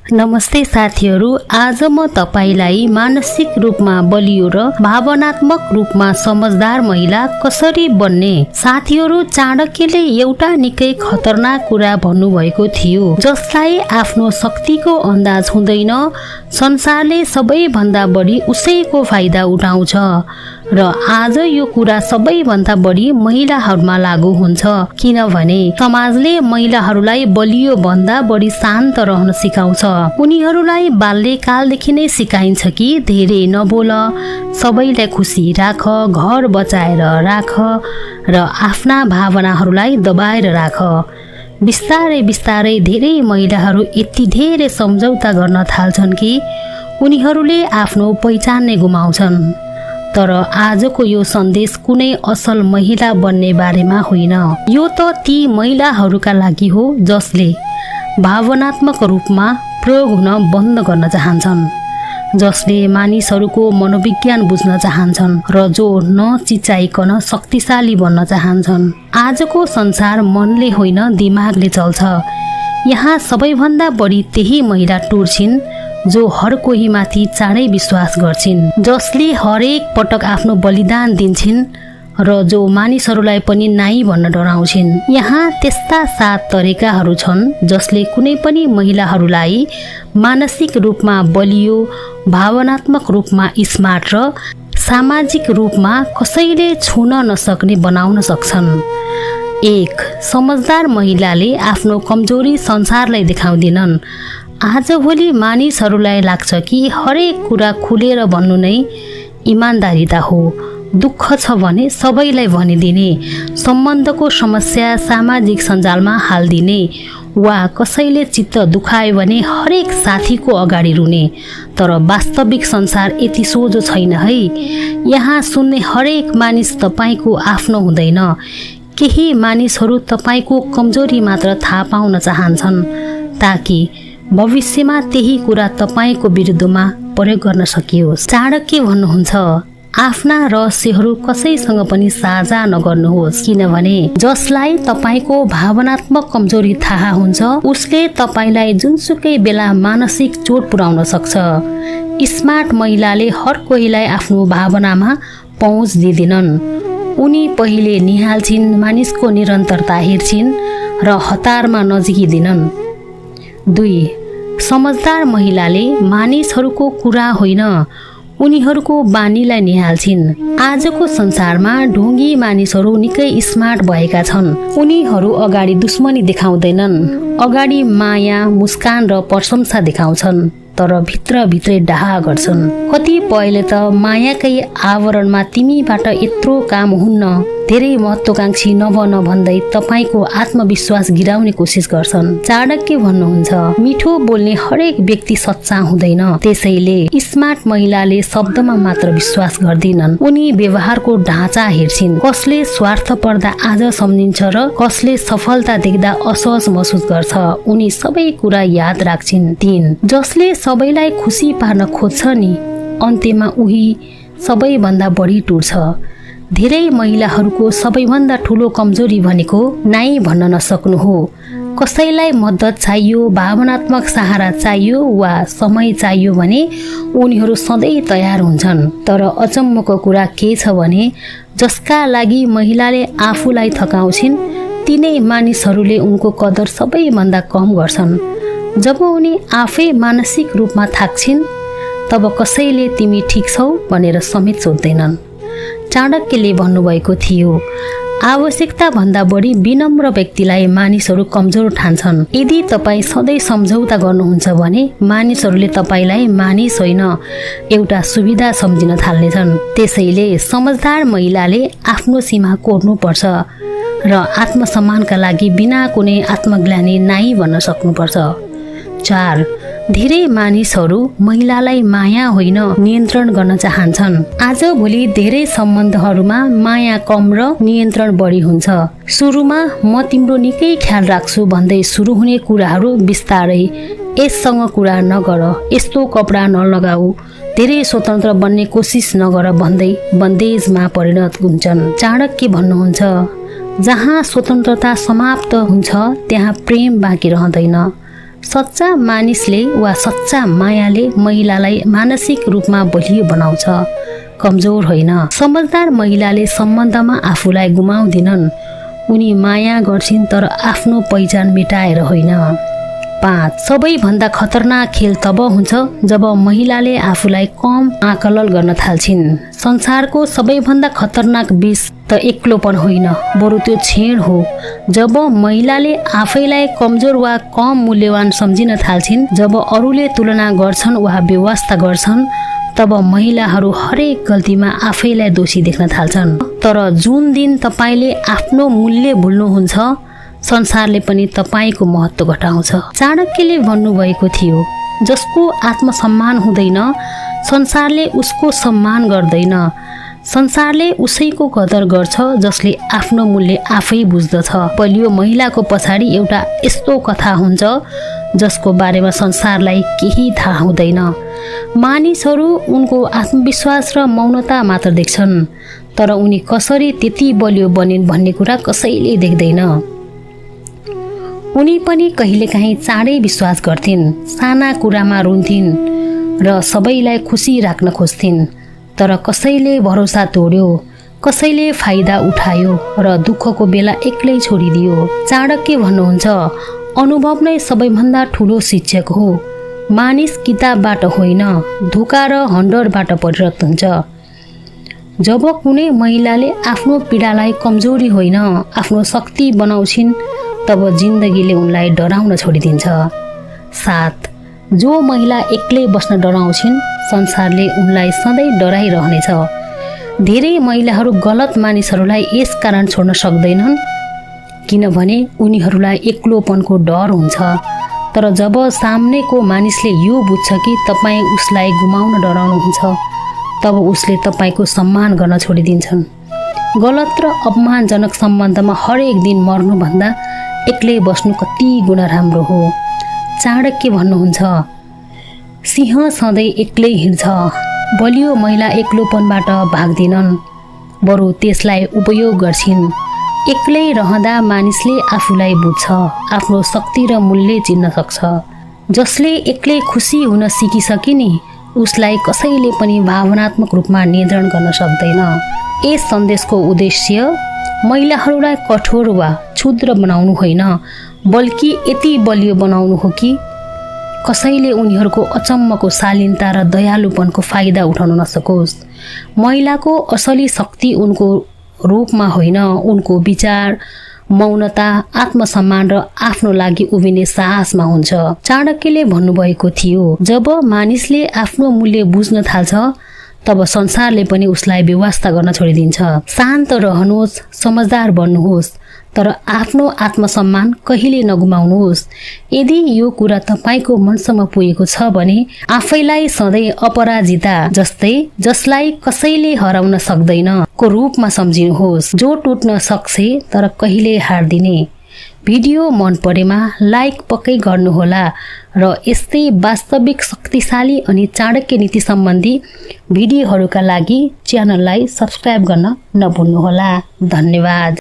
नमस्ते साथीहरू, आज म तपाईलाई मानसिक रूपमा बलियो र भावनात्मक रूपमा समझदार महिला कसरी बन्ने। साथीहरू, चाणक्यले एउटा निकै खतरनाक कुरा भन्नुभएको थियो, जसलाई आफ्नो शक्तिको अन्दाज हुँदैन। संसारले सबैभन्दा बढी उसैको फाइदा उठाउँछ र आज यो कुरा सबैभन्दा बढी महिलाहरूमा लागू हुन्छ, किनभने समाजले महिलाहरूलाई बलियो भन्दा बढी शान्त रहन सिकाउँछ। उनीहरूलाई बाल्यकालदेखि नै सिकाइन्छ कि धेरै नबोल, सबैलाई खुसी राख, घर बचाएर राख र आफ्ना भावनाहरूलाई दबाएर राख। बिस्तारै बिस्तारै धेरै महिलाहरू यति धेरै सम्झौता गर्न थाल्छन् कि उनीहरूले आफ्नो पहिचान नै गुमाउँछन्। तर आजको यो सन्देश कुनै असल महिला बन्ने बारेमा होइन। यो त ती महिलाहरूका लागि हो जसले भावनात्मक रूपमा प्रयोग हुन बन्द गर्न चाहन्छन्, जसले मानिसहरूको मनोविज्ञान बुझ्न चाहन्छन् र जो नचिचाइकन शक्तिशाली बन्न चाहन्छन्। आजको संसार मनले होइन दिमागले चल्छ। यहाँ सबैभन्दा बढी त्यही महिला टुर्छिन् जो हर कोही माथि चाँडै विश्वास गर्छिन्, जसले हरेक पटक आफ्नो बलिदान दिन्छन् र जो मानिसहरूलाई पनि नाइ भन्न डराउँछिन्। यहाँ त्यस्ता 7 तरिकाहरू छन् जसले कुनै पनि महिलाहरूलाई मानसिक रूपमा बलियो, भावनात्मक रूपमा स्मार्ट र सामाजिक रूपमा कसैले छुन नसक्ने बनाउन सक्छन्। 1. समझदार महिलाले आफ्नो कमजोरी संसारलाई देखाउँदिनन्। आजभोलि मानिसहरूलाई लाग्छ कि हरेक कुरा खुलेर भन्नु नै इमान्दारिता हो। दुःख छ भने सबैलाई भनिदिने, सम्बन्धको समस्या सामाजिक सञ्जालमा हालिदिने वा कसैले चित्त दुखायो भने हरेक साथीको अगाडि रुने। तर वास्तविक संसार यति सोझो छैन है। यहाँ सुन्ने हरेक मानिस तपाईको आफ्नो हुँदैन। केही मानिसहरू तपाईको कमजोरी मात्र थाहा पाउन चाहन्छन् ताकि भविष्यमा त्यही कुरा तपाईको विरुद्धमा प्रयोग गर्न सकियोस्। चाणक्य भन्नुहुन्छ, आफ्ना रहस्यहरू कसैसँग पनि साझा नगर्नुहोस्, किनभने जसलाई तपाईको भावनात्मक कमजोरी थाहा हुन्छ उसले तपाईलाई जुनसुकै बेला मानसिक चोट पुर्याउन सक्छ। स्मार्ट महिलाले हर कोहीलाई आफ्नो भावनामा पहुँच दिँदैनन्। उनी पहिले निहाल्छिन्, मानिसको निरन्तरता हेर्छिन् र हतारमा नजिकिदिनन्। 2. समझदार महिलाले मानिसहरूको कुरा होइन, उनीहरूको बानीलाई निहाल्छिन्। आजको संसारमा ढोंगी मानिसहरू निकै स्मार्ट भएका छन्। उनीहरू अगाडि दुश्मनी देखाउँदैनन्, अगाडि माया, मुस्कान र प्रशंसा देखाउँछन्, तर भित्रभित्रै डाहा गर्छन्। कतिपयले त मायाकै आवरणमा तिमीबाट यत्रो काम हुन्न, धेरै महत्त्वकांक्षी नबन भन्दै तपाईको आत्मविश्वास गिराउने कोसिस गर्छन्। चाणक्य भन्नुहुन्छ, मिठो बोल्ने हरेक व्यक्ति सच्चा हुँदैन। त्यसैले स्मार्ट महिलाले शब्दमा मात्र विश्वास गर्दिनन्, उनी व्यवहारको ढाँचा हेर्छिन्। कसले स्वार्थ पर्दा आज सम्झिन्छ र कसले सफलता देख्दा असहज महसुस गर्छ, उनी सबै कुरा याद राख्छिन्। 3. जसले सबैलाई खुसी पार्न खोज्छ नि, अन्त्यमा उही सबैभन्दा बढी टुट्छ। धेरै महिलाहरूको सबैभन्दा ठुलो कमजोरी भनेको नाइ भन्न नसक्नु हो। कसैलाई मद्दत चाहियो, भावनात्मक सहारा चाहियो वा समय चाहियो भने उनीहरू सधैँ तयार हुन्छन्। तर अचम्मको कुरा के छ भने जसका लागि महिलाले आफूलाई थकाउँछिन् तिनै मानिसहरूले उनको कदर सबैभन्दा कम गर्छन्। जब उनी आफै मानसिक रूपमा थाक्छिन् तब कसैले तिमी ठिक छौ भनेर समेत सोध्दैनन्। चाणक्यले भन्नुभएको थियो, आवश्यकता भन्दा बढी विनम्र व्यक्तिलाई मानिसहरू कमजोर ठान्छन्। यदि तपाईँ सधैँ सम्झौता गर्नुहुन्छ भने मानिसहरूले तपाईँलाई मानिस होइन एउटा सुविधा सम्झिन थाल्नेछन्। त्यसैले समझदार महिलाले आफ्नो सीमा कोर्नुपर्छ र आत्मसम्मानका लागि बिना कुनै आत्मग्लानी नाइ भन्न सक्नुपर्छ। 4. धेरै मानिसहरू महिलालाई माया होइन नियन्त्रण गर्न चाहन्छन्। आजभोलि धेरै सम्बन्धहरूमा माया कम र नियन्त्रण बढी हुन्छ। सुरुमा म तिम्रो निकै ख्याल राख्छु भन्दै सुरु हुने कुराहरू बिस्तारै यससँग कुरा नगर, यस्तो कपडा नलगाऊ, धेरै स्वतन्त्र बन्ने कोसिस नगर भन्दै बन्देजमा परिणत हुन्छन्। चाणक्य भन्नुहुन्छ, जहाँ स्वतन्त्रता समाप्त हुन्छ त्यहाँ प्रेम बाँकी रहँदैन सच्चा मानिसले वा सच्चा मायाले महिलालाई मानसिक रूपमा बलियो बनाउँछ, कमजोर होइन। समझदार महिलाले सम्बन्धमा आफूलाई गुमाउँदिनन्। उनी माया गर्छिन् तर आफ्नो पहिचान मेटाएर होइन। 5. सबैभन्दा खतरनाक खेल तब हुन्छ जब महिलाले आफूलाई कम आकलन गर्न थाल्छिन्। संसारको सबैभन्दा खतरनाक विष त एक्लोपन होइन, बरु त्यो छेड हो। जब महिलाले आफैलाई कमजोर वा कम मूल्यवान सम्झिन थाल्छिन्, जब अरूले तुलना गर्छन् वा व्यवस्था गर्छन्, तब महिलाहरू हरेक गल्तीमा आफैलाई दोषी देख्न थाल्छन्। तर जुन दिन तपाईले आफ्नो मूल्य भुल्नुहुन्छ, संसारले पनि तपाईको महत्त्व घटाउँछ। चाणक्यले भन्नुभएको थियो, जसको आत्मसम्मान हुँदैन, संसारले उसको सम्मान गर्दैन। संसारले उसैको कदर गर्छ जसले आफ्नो मूल्य आफै बुझ्दछ। बलियो महिलाको पछाडि एउटा यस्तो कथा हुन्छ जसको बारेमा संसारलाई केही थाहा हुँदैन। मानिसहरू उनको आत्मविश्वास र मौनता मात्र देख्छन्, तर उनी कसरी त्यति बलियो बनिन् भन्ने कुरा कसैले देख्दैन। उनी पनि कहिलेकाहीँ चाँडै विश्वास गर्थिन्, साना कुरामा रुन्थिन् र सबैलाई खुसी राख्न खोज्थिन्। तर कसैले भरोसा तोड्यो, कसैले फाइदा उठायो र दुःखको बेला एक्लै छोडिदियो। चाणक्य भन्नुहुन्छ, अनुभव नै सबैभन्दा ठुलो शिक्षक हो। मानिस किताबबाट होइन, धोका र हन्डरबाट परिवर्तन हुन्छ। जब कुनै महिलाले आफ्नो पीडालाई कमजोरी होइन, आफ्नो शक्ति बनाउँछिन्, तब जिन्दगीले उनलाई डराउन छोडिदिन्छ। 7. जो महिला एक्लै बस्न डराउँछिन्, संसारले उनलाई सधैँ डराइरहनेछ। धेरै महिलाहरू गलत मानिसहरूलाई यस कारण छोड्न सक्दैनन् किनभने उनीहरूलाई एक्लोपनको डर हुन्छ। तर जब सामनेको मानिसले यो बुझ्छ कि तपाईँ उसलाई गुमाउन डराउनुहुन्छ, तब उसले तपाईँको सम्मान गर्न छोडिदिन्छन्। गलत र अपमानजनक सम्बन्धमा हरेक दिन मर्नुभन्दा एक्लै बस्नु कति गुणा राम्रो हो। चाणक्य भन्नुहुन्छ, सिंह सधैँ एक्लै हिँड्छ। बलियो महिला एक्लोपनबाट भाग्दिनन्, बरु त्यसलाई उपयोग गर्छिन्। एक्लै रहँदा मानिसले आफूलाई बुझ्छ, आफ्नो शक्ति र मूल्य चिन्न सक्छ। जसले एक्लै खुसी हुन सिकिसकिने, उसलाई कसैले पनि भावनात्मक रूपमा नियन्त्रण गर्न सक्दैन। यस सन्देशको उद्देश्य महिलाहरूलाई कठोर वा क्षुद्र बनाउनु होइन, बल्कि यति बलियो बनाउनु हो कि कसैले उनीहरूको अचम्मको शालीनता र दयालुपनको फाइदा उठाउन नसकोस्। महिलाको असली शक्ति उनको रूपमा होइन, उनको विचार, मौनता, आत्मसम्मान र आफ्नो लागि उभिने साहसमा हुन्छ। चाणक्यले भन्नुभएको थियो, जब मानिसले आफ्नो मूल्य बुझ्न थाल्छ, तब संसारले पनि उसलाई व्यवस्था गर्न छोडिदिन्छ। शान्त रहनुहोस्, समझदार बन्नुहोस्, तर आफ्नो आत्मसम्मान कहिले नगुमाउनुहोस्। यदि यो कुरा तपाईको मनसम्म पुगेको छ भने आफैलाई सधैँ अपराजिता जस्तै, जसलाई कसैले हराउन सक्दैन को रूपमा सम्झिनुहोस्, जो टुट्न सक्छ तर कहिले हार्दिने। भिडियो मन परेमा लाइक पक्कै गर्नुहोला र यस्तै वास्तविक शक्तिशाली अनि चाणक्य नीति सम्बन्धी भिडियोहरूका लागि च्यानललाई सब्स्क्राइब गर्न नभुल्नुहोला। धन्यवाद।